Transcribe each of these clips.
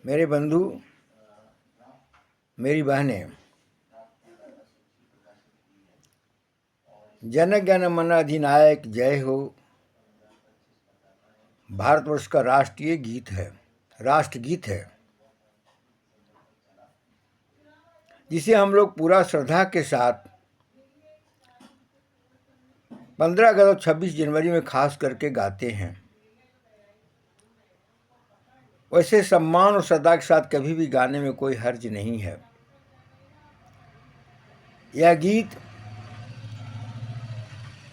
मेरे बंधु, मेरी बहनें, जन गण मन अधिनायक जय हो भारतवर्ष का राष्ट्रीय गीत है, राष्ट्रगीत है, जिसे हम लोग पूरा श्रद्धा के साथ 15 अगस्त और 26 जनवरी में खास करके गाते हैं। वैसे सम्मान और श्रद्धा के साथ कभी भी गाने में कोई हर्ज नहीं है। यह गीत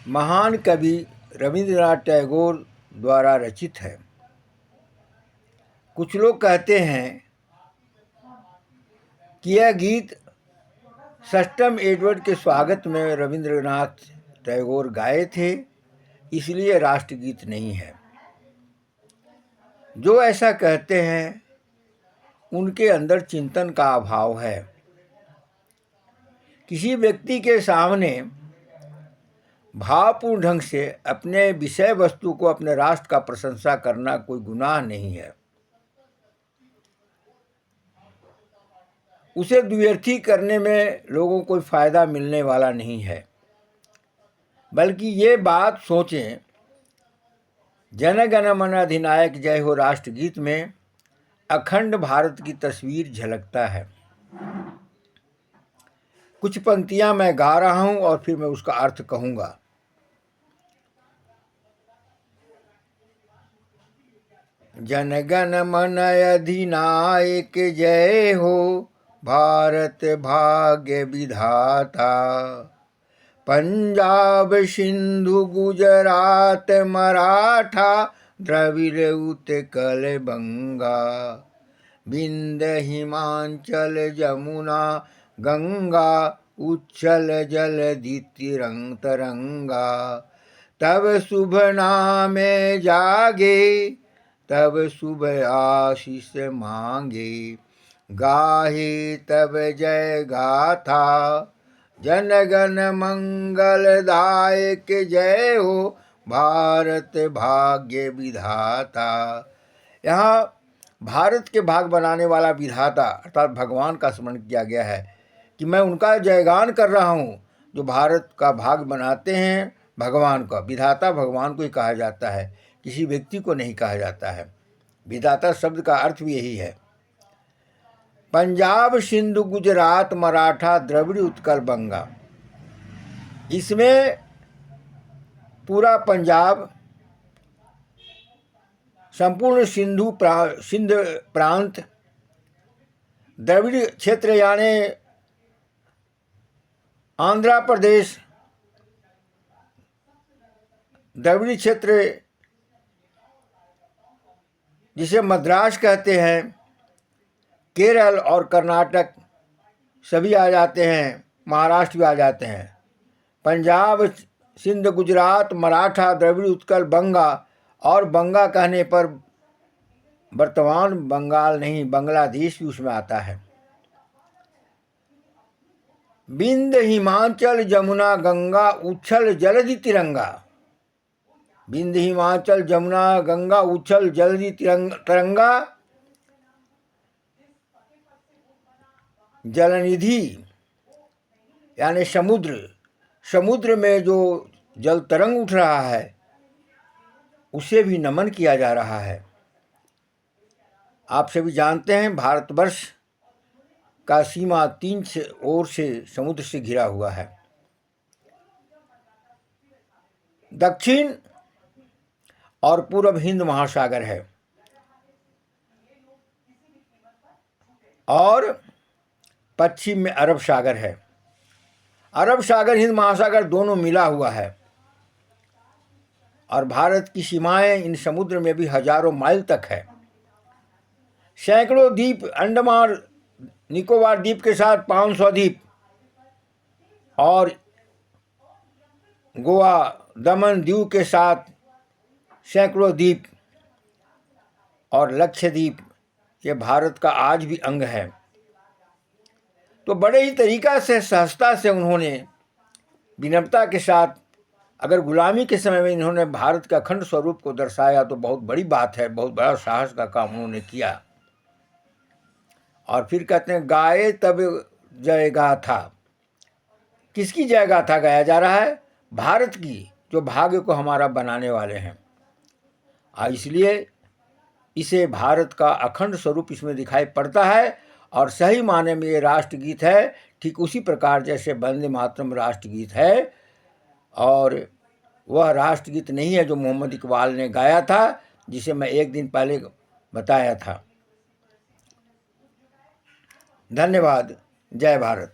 महान कवि रविंद्रनाथ टैगोर द्वारा रचित है। कुछ लोग कहते हैं कि यह गीत षष्ठम एडवर्ड के स्वागत में रविंद्रनाथ टैगोर गाए थे, इसलिए राष्ट्रगीत नहीं है। जो ऐसा कहते हैं उनके अंदर चिंतन का अभाव है। किसी व्यक्ति के सामने भावपूर्ण ढंग से अपने विषय वस्तु को, अपने राष्ट्र का प्रशंसा करना कोई गुनाह नहीं है। उसे द्व्यर्थी करने में लोगों को कोई फायदा मिलने वाला नहीं है। बल्कि ये बात सोचें, जन गण मन अधिनायक जय हो राष्ट्रगीत में अखंड भारत की तस्वीर झलकता है। कुछ पंक्तियां मैं गा रहा हूं और फिर मैं उसका अर्थ कहूंगा। जन गण मन अधिनायक जय हो भारत भाग्य विधाता, पंजाब सिंधु गुजरात मराठा द्रविड़ उत्कल बंगा, विंध्य हिमाचल जमुना गंगा उच्छल जलधि तरंगा, तब शुभ नामे जागे तब शुभ आशीष मांगे, गाहे तब जय गाथा जन गण मंगलदायक जय हो भारत भाग्य विधाता। यहाँ भारत के भाग बनाने वाला विधाता अर्थात भगवान का स्मरण किया गया है कि मैं उनका जयगान कर रहा हूँ जो भारत का भाग बनाते हैं। भगवान का विधाता भगवान को ही कहा जाता है, किसी व्यक्ति को नहीं कहा जाता है। विधाता शब्द का अर्थ भी यही है। पंजाब सिंधु गुजरात मराठा द्रविड़ उत्कल बंगा, इसमें पूरा पंजाब, संपूर्ण सिंध प्रांत, द्रविड़ क्षेत्र यानी आंध्र प्रदेश, द्रविड़ क्षेत्र जिसे मद्रास कहते हैं, केरल और कर्नाटक सभी आ जाते हैं, महाराष्ट्र भी आ जाते हैं। पंजाब सिंध गुजरात मराठा द्रविड़ उत्कल बंगा, और बंगा कहने पर वर्तमान बंगाल नहीं बांग्लादेश भी उसमें आता है। विंध्य हिमाचल जमुना गंगा उच्छल जलधि तिरंगा, विंध्य हिमाचल जमुना गंगा उच्छल जलधि तरंगा, जलनिधि यानी समुद्र में जो जल तरंग उठ रहा है उसे भी नमन किया जा रहा है। आप सभी जानते हैं भारतवर्ष का सीमा 3 ओर से समुद्र से घिरा हुआ है। दक्षिण और पूर्व हिंद महासागर है और पश्चिम में अरब सागर है। अरब सागर हिंद महासागर दोनों मिला हुआ है और भारत की सीमाएं इन समुद्र में भी हजारों माइल तक है। सैकड़ों द्वीप, अंडमान निकोबार द्वीप के साथ 500 द्वीप और गोवा दमन दीव के साथ सैकड़ों द्वीप और लक्षद्वीप, ये भारत का आज भी अंग है। तो बड़े ही तरीका से, सहजता से उन्होंने विनम्रता के साथ, अगर गुलामी के समय में इन्होंने भारत के अखंड स्वरूप को दर्शाया तो बहुत बड़ी बात है, बहुत बड़ा साहस का काम उन्होंने किया। और फिर कहते हैं गाए तब जय गाथा। किसकी जय गाथा गाया जा रहा है? भारत की, जो भाग्य को हमारा बनाने वाले हैं। इसलिए इसे भारत का अखंड स्वरूप इसमें दिखाई पड़ता है और सही माने में ये राष्ट्रगीत है। ठीक उसी प्रकार जैसे वंदे मातरम राष्ट्रगीत है, और वह राष्ट्रगीत नहीं है जो मोहम्मद इकबाल ने गाया था, जिसे मैं एक दिन पहले बताया था। धन्यवाद। जय भारत।